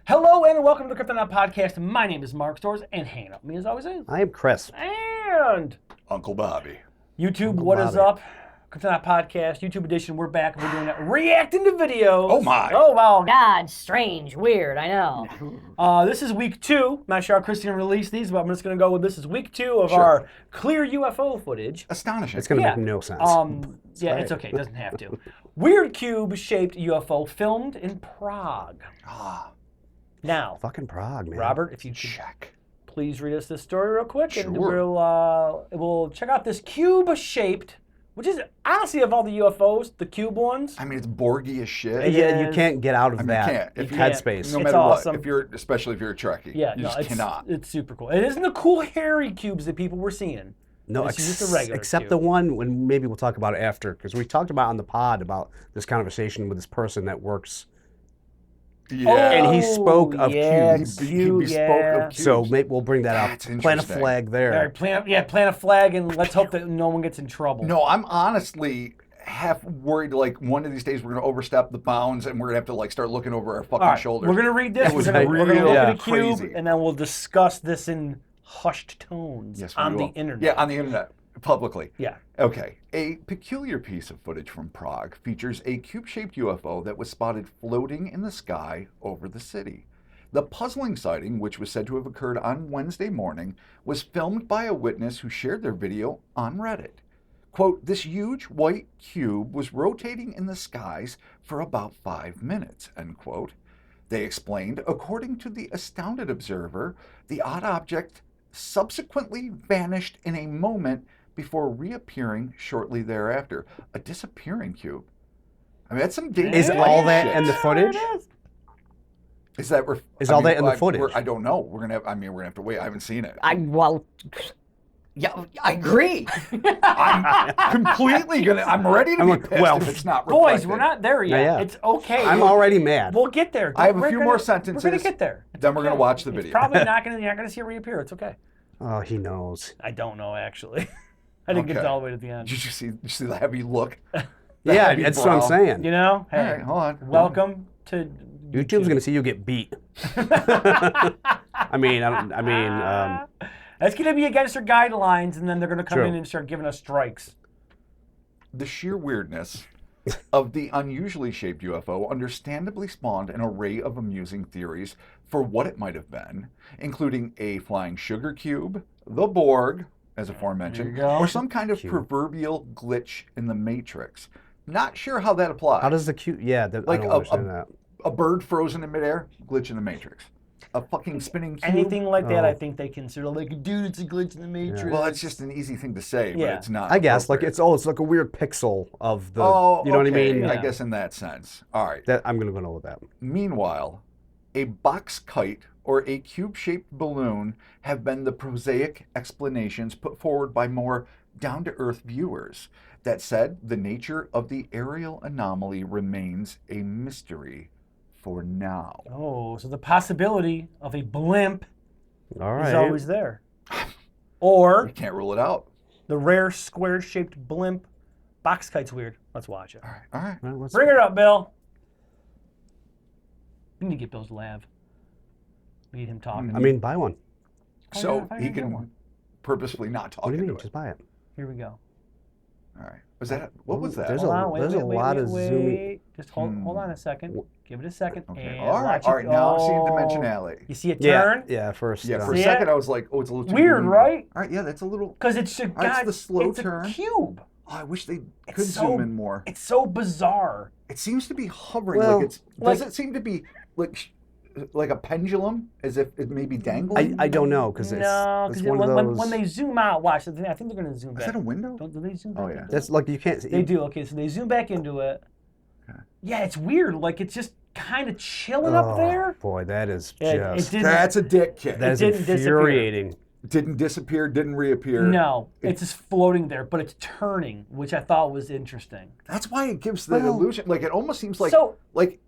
Hello and welcome to the Cryptonaut podcast. My name is Mark Stores, and hanging up with me as always is. I am Chris. And Uncle Bobby. YouTube, Uncle what is Bobby. up? Cryptonaut podcast, YouTube edition. We're back. We're doing that. Reacting to videos. Oh my. Oh wow. God, strange, weird, I know. This is week 2. Not sure how Chris can release these, but I'm just going to go with this is week 2 of Sure. our clear UFO footage. Astonishing. It's going to Yeah. make no sense. Yeah, right. it's okay. It doesn't have to. Weird cube-shaped UFO filmed in Prague. Now, Fucking Prague, man. Robert, if you could Check. please read us this story real quick, and Sure. we'll check out this cube-shaped, which is honestly of all the UFOs, the cube ones. I mean, it's Borgy as shit. Yeah, you is- can't get out of I mean, that you can't. If you headspace. No It's matter awesome. what, especially if you're a Trekkie, Yeah, you no, just cannot. it's super cool. It isn't the cool hairy cubes that people were seeing. No, This is just a regular except cube. the one when maybe we'll talk about it after, because we talked about on the pod about this conversation with this person that works. Yeah. And he spoke of yeah, cubes. He bespoke yeah. of cubes. So maybe we'll bring that That's up. Plant a interesting. flag there. All right, plant a flag, and let's hope that no one gets in trouble. No, I'm honestly half worried. Like one of these days, we're gonna overstep the bounds, and we're gonna have to like start looking over our fucking All right, shoulders. we're gonna read this. It was We're gonna really look at a cube, crazy. and then we'll discuss this in hushed tones Yes, we on the will. internet. Yeah, on the internet, publicly. Yeah. Okay. A peculiar piece of footage from Prague features a cube-shaped UFO that was spotted floating in the sky over the city. The puzzling sighting, which was said to have occurred on Wednesday morning, was filmed by a witness who shared their video on Reddit. Quote, this huge white cube was rotating in the skies for about 5 minutes, end quote. They explained, according to the astounded observer, the odd object subsequently vanished in a moment before reappearing shortly thereafter. A disappearing cube. I mean, that's some dangerous Is all that shit. in the footage? There it is. Is that Is all that in the footage? I don't know. We're gonna have to wait. I haven't seen it. Yeah, I agree. I'm completely gonna. I'm ready to I'm be like, pissed well, if it's not Boys, reflected. we're not there yet. Yeah. It's okay. I'm already mad. We'll get there. I have a We're few gonna- more sentences. We're gonna get there. It's Then we're gonna okay. watch the It's video. probably not gonna. You're not gonna see it reappear. It's okay. Oh, he knows. I don't know actually. I didn't get Okay. all the way to the end. Did you see the heavy look? The Yeah, heavy that's what I'm brow? saying. You know? All Hey, right, hold on. welcome to YouTube's going to see you get beat. I mean, That's gonna be against their guidelines, and then they're gonna come True. in and start giving us strikes. The sheer weirdness of the unusually shaped UFO understandably spawned an array of amusing theories for what it might have been, including a flying sugar cube, the Borg, as aforementioned, There you go. or some kind of Cube. proverbial glitch in the Matrix. Not sure how that applies. how does the cute? Yeah, Like I don't a- understand that. a bird frozen in midair, glitch in the Matrix. A fucking spinning cube. Anything like that, Oh. I think they consider like, dude, it's a glitch in the matrix. Well, it's just an easy thing to say, but Yeah. it's not. I guess like appropriate. it's like a weird pixel of the. Oh, you know what I okay, mean? I Yeah. guess in that sense. All right. That I'm going to go with that. Meanwhile, a box kite or a cube-shaped balloon have been the prosaic explanations put forward by more down-to-earth viewers. That said, the nature of the aerial anomaly remains a mystery for now. Oh, so the possibility of a blimp All is right. always there. Or We can't rule it out. the rare square-shaped blimp. Box kite's weird. Let's watch it. All right. All right. Well, let's- Bring it up, Bill. We need to get Bill's lav. We need him talking. I mean, buy one. Oh, So yeah, if I he can get can one. purposefully not talk What do you into mean? it. Just buy it. Here we go. All right. Was that? What was that? There's Hold a- on, wait, there's a wait, lot wait, of wait. zooming. Just hold on a second. Give it a second. Okay. And All right. watch All it. right. Now I'm seeing Oh. dimensionality. You see it Yeah. turn? Yeah. First. Yeah. For a See second, it? I was like, "Oh, it's a little too Weird, moving." right? All right. Yeah, that's a little. Because it's a, It's God, the slow it's turn. a cube. Oh, I wish they It's could so- zoom in more. It's so bizarre. It seems to be hovering. Well, Does like- it seem to be like a pendulum, as if it may be dangling? I don't know because No, it's because one of those. when they zoom out, watch. I think they're going to zoom Is back. that a window? Do they zoom back? Oh, yeah. into That's it? like you can't. They do. Okay, so they zoom back into it. Okay. Yeah, it's weird. Like it's just kind of chilling up there. Boy, that is It just. didn't. That's a dick kick. That is didn't disappear. infuriating. Didn't disappear, didn't reappear. No, it's just floating there, but it's turning, which I thought was interesting. That's why it gives the Well- illusion. Like it almost seems like So-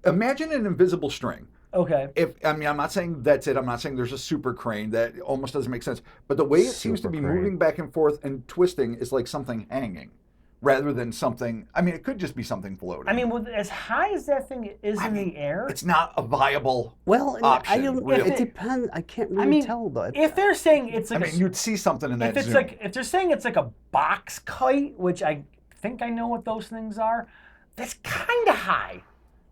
imagine an invisible string. Okay. I'm not saying that's it. I'm not saying there's a super crane. That almost doesn't make sense. But the way it seems to Super be crane. moving back and forth and twisting is like something hanging. rather than something. I mean, it could just be something floating. I mean, with as high as that thing is in the air, it's not a viable. Well, option, I don't. really. It depends. I can't really I mean, tell though. if they're saying it's like I mean, you'd see something in that if it's zoom. like if they're saying it's like a box kite, which I think I know what those things are, that's kind of high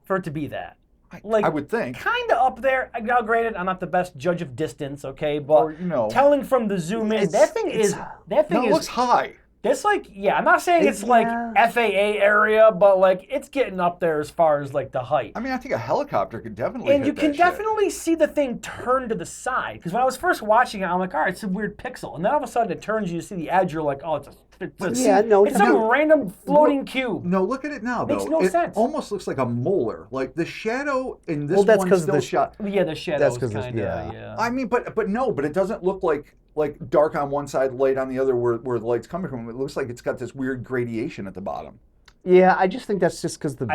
for it to be that. Like I would think. kind of up there. Now, granted, I'm not the best judge of distance, okay, but Or, you know, telling from the zoom in, that thing is No, it looks high. That's like, yeah, I'm not saying it's like FAA area, but like it's getting up there as far as like the height. I mean, I think a helicopter could definitely. And hit you can that shit. definitely see the thing turn to the side. Because when I was first watching it, I'm like, all right, it's a weird pixel. And then all of a sudden it turns, you see the edge, you're like, oh, it's some random floating cube. No, look at it now, though. Makes no it sense. almost looks like a molar. Like the shadow in this that's one 'cause still the shot. Yeah, the shadows 'cause kind of, yeah. yeah. I mean, but it doesn't look like dark on one side, light on the other, where the light's coming from. It looks like it's got this weird gradation at the bottom. Yeah, I just think that's just because the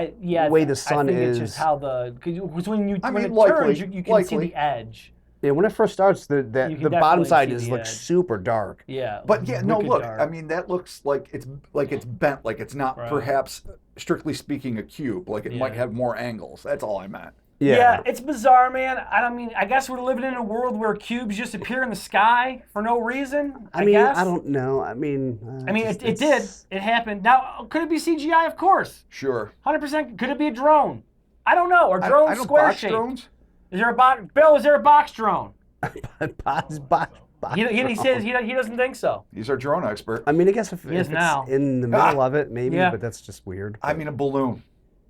way the sun I think is. it's just how because when it likely, turns, you can see the edge. Yeah, when it first starts, the can bottom definitely side see is the like edge. super dark. Yeah. But yeah, no, wicked look. dark. I mean, that looks like it's bent. Like it's not Right. perhaps strictly speaking a cube. Like it might have more angles. That's all I meant. Yeah, it's bizarre, man. I guess we're living in a world where cubes just appear in the sky for no reason. I mean, guess. I don't know. I mean, it did. It happened. Now, could it be CGI? Of course. Sure. 100%. Could it be a drone? I don't know. Are I drones don't square box shaped? drones. Is there a box? Bill, is there a box drone? He says he doesn't think so. He's our drone expert. I mean, I guess if is it's now. in the middle of it, maybe, Yeah. but that's just weird. I mean, a balloon.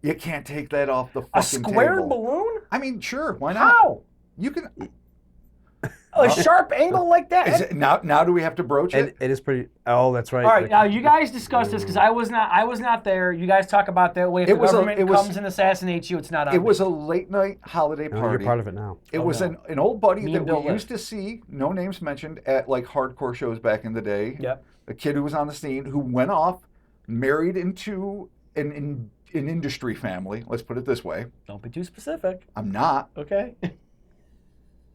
You can't take that off the fucking A square table. balloon? I mean, sure. Why not? How? You can. A sharp angle like that? Is it, now do we have to broach And it? it is pretty. Oh, that's right. All right, now you guys discuss this because I was not there. You guys talk about that way. If the government comes and assassinates you, it's not on It me. was a late night holiday No, party. you're part of it now. It was no. an old buddy Me that and Bill we used to see, no names mentioned, at like hardcore shows back in the day. Yep. A kid who was on the scene who went off, married into an industry family. Let's put it this way. Don't be too specific. I'm not. Okay.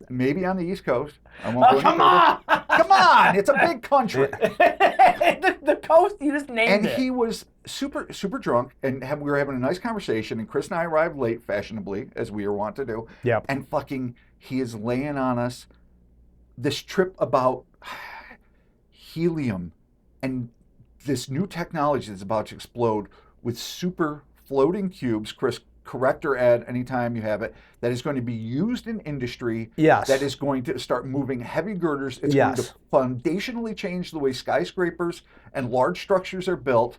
Maybe on the East Coast. I won't go any Come further. on! Come on! It's a big country. the coast, you just named And it. he was super drunk, and we were having a nice conversation. And Chris and I arrived late, fashionably, as we are wont to do. Yep. And fucking, he is laying on us this trip about helium and this new technology that's about to explode with super floating cubes. Chris, correct or add anytime you have it. That is going to be used in industry. Yes. That is going to start moving heavy girders. It's Yes. going to foundationally change the way skyscrapers and large structures are built.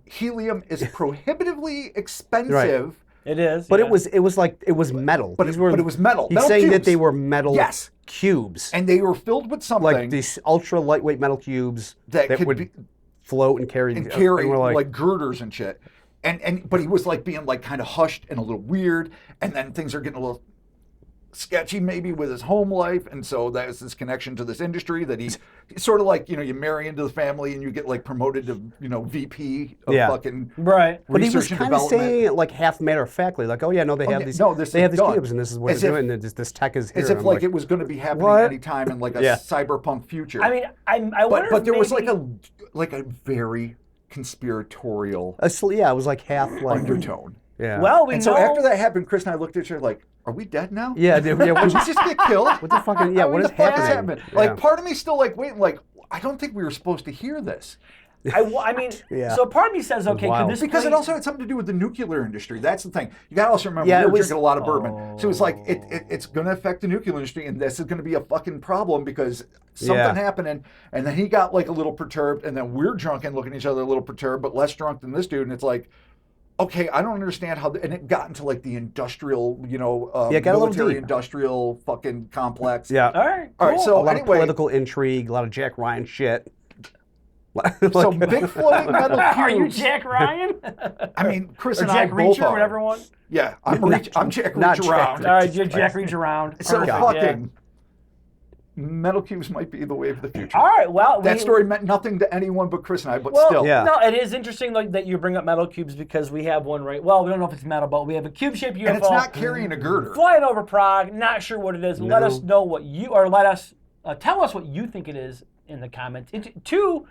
Helium is prohibitively expensive. It is. But yeah. it was metal. But These it was metal. He's Metal saying that cubes. they were metal Yes. cubes, And they were filled with something like these ultra lightweight metal cubes that could would be, float and carry and carry we're like girders and shit. But he was like being like kind of hushed and a little weird, and then things are getting a little sketchy maybe with his home life, and so there's this connection to this industry that he's sort of like, you marry into the family and you get like promoted to VP of fucking right. But he was research and kind of development. saying it like half matter of factly, like, oh yeah, no, they have these, this they is have these done. cubes, and this is what As they're if- doing, and this tech is here. as if I'm like it was going to be happening what? anytime in like a Yeah. cyberpunk future. I mean, I wonder. but there if was maybe- like a very conspiratorial yeah, it was like half like undertone. Yeah. Well, we And know. so after that happened, Chris and I looked at each other like, "Are we dead now? yeah, yeah. Did What, we just get killed? what the fucking yeah? I mean, What the is fuck is happening? happening? Like, Yeah. part of me still like waiting. Like, I don't think we were supposed to hear this I mean, Yeah. so part of me says, okay, wild. could this because it play- also had something to do with the nuclear industry. That's the thing. You got to also remember Yeah, we it were was- drinking a lot of bourbon, so it's like it's going to affect the nuclear industry, and this is going to be a fucking problem because something Yeah. happening. And then he got like a little perturbed, and then we're drunk and looking at each other a little perturbed, but less drunk than this dude. And it's like, okay, I don't understand how. And it got into like the industrial, Yeah, it got a little military deep. industrial fucking complex. Yeah. All right. All right, cool. so a lot anyway, of political intrigue, a lot of Jack Ryan shit. so big floating metal Are you cubes. Jack Ryan? I mean, Chris or and I Jack both Reacher, are. whatever one. Yeah, I'm Jack not Reach Jack around. All right, Jack Reach around. So Perfect, fucking metal cubes might be the wave of the future. All right. Well, That story meant nothing to anyone but Chris and I, but Well, still. Yeah. no, it is interesting that you bring up metal cubes because we have one right. Well, we don't know if it's metal, but we have a cube-shaped UFO And it's not carrying a girder. flying over Prague. Not sure what it is. Let No. us know what you, or let us tell us what you think it is in the comments. Two,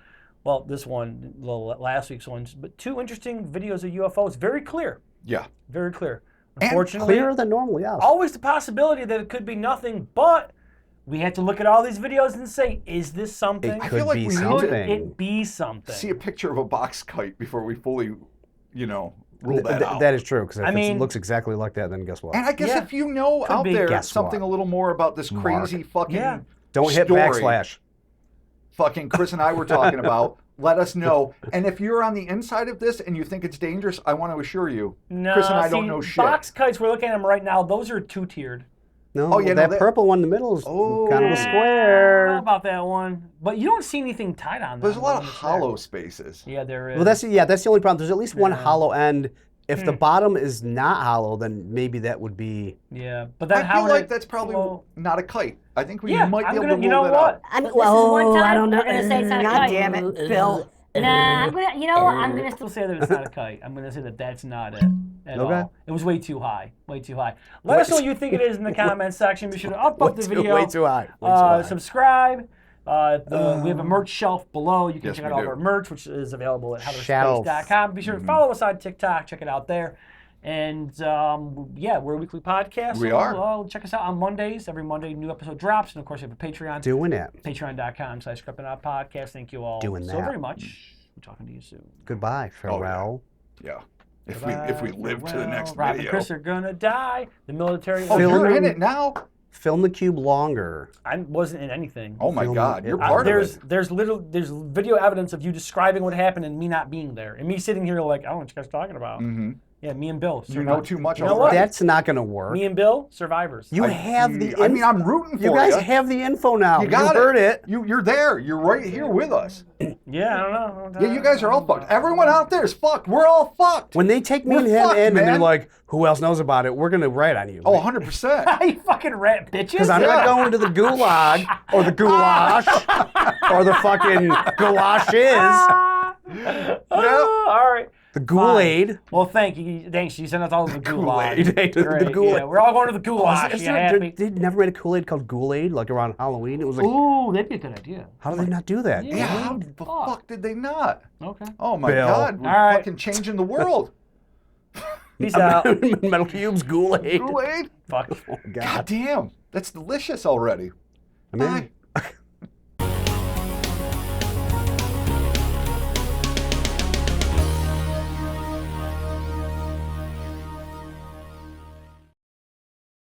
well, this one, last week's one, but 2 interesting videos of UFOs. Very clear. Yeah. Very clear. Unfortunately, clearer than normal, yes. always the possibility that it could be nothing, but we had to look at all these videos and say, is this something? It I feel could like be we need Could something. it be something? See a picture of a box kite before we fully, rule that out. That is true, because if I mean- it looks exactly like that, then guess what? And I guess Yeah. if you know Could out be. there Guess something what? a little more about this crazy Mark. fucking Yeah. Don't hit story, backslash. fucking Chris and I were talking about, let us know. And if you're on the inside of this and you think it's dangerous, I want to assure you, No, Chris and I see, don't know shit. box kites, we're looking at them right now. Those are 2-tiered. No, Oh, yeah, no, that that- purple one in the middle is Oh. kind of a How square. about that one? But you don't see anything tied on that. There's a lot one of that's there. hollow spaces. Yeah, there is. Well, that's the only problem. There's at least one Yeah. hollow end. If Hmm. the bottom is not hollow, then maybe that would be. Yeah, but then I how feel like it that's probably flow- not a kite. I think we Yeah, might I'm be able gonna. to You rule know that what? out. I mean, This is one time I don't know. we're gonna say it's not a God kite. damn it, Phil. Nah, I'm gonna. You know what? I'm gonna Still say that it's not a kite. I'm gonna say that that's not it at Okay. all. It was way too high. Way too high. Let us know what you think it is in the comments section. Be sure to upvote the video. Way too high. Way too high. Subscribe. We have a merch shelf below. You can Yes, check we out all of do. our merch, which is available at Shelf. HowlerSpace.com. Be sure to follow us on TikTok. Check it out there. And yeah, we're a weekly podcast. We so, are. check us out on Mondays. Every Monday, new episode drops. And of course, we have a Patreon. Doing it. Patreon.com/Cryptonaut podcast. Thank you all Doing so that. very much. We're talking to you soon. Goodbye. Farewell. Yeah. If we live to the next Rob and video. Chris are gonna die. The military. Oh, Film you're in them. it now? Film the cube longer. I wasn't in anything. Oh my Film God, it. you're part of it. There's video evidence of you describing what happened and me not being there, and me sitting here like, I don't know what you guys are talking about. Mm-hmm. Yeah, me and Bill. You know too much You know already. what? That's not going to work. Me and Bill, survivors. You have the. I mean, I'm rooting for You guys have the info now. You got heard it. You're there. You're right here with us. Yeah, I don't know. Yeah, you guys are all fucked. Everyone out there is fucked. We're all fucked. When they take me We're and him fucked, in, and they're man. like, "Who else knows about it?" We're gonna write on you. Oh, 100%. You fucking rat bitches. Because I'm not going to the gulag or the goulash or the fucking goulashes. All right. The Kool-Aid. Well, thanks. You sent us all to the goulash. Kool-Aid. The Great, Kool-Aid. Yeah, we're all going to the goulash. Is You there- happy? they never made a Kool-Aid called Kool-Aid, like around Halloween. It was like, Ooh, that'd be a good idea. how did they not do that? Yeah, how the fuck did they not? Okay. Oh my Bill. God, we're All right. fucking changing the world. Peace out. Metal Cubes, Kool-Aid. Kool-Aid? Fuck. Oh, God God. damn, that's delicious already. I'm in. Bye.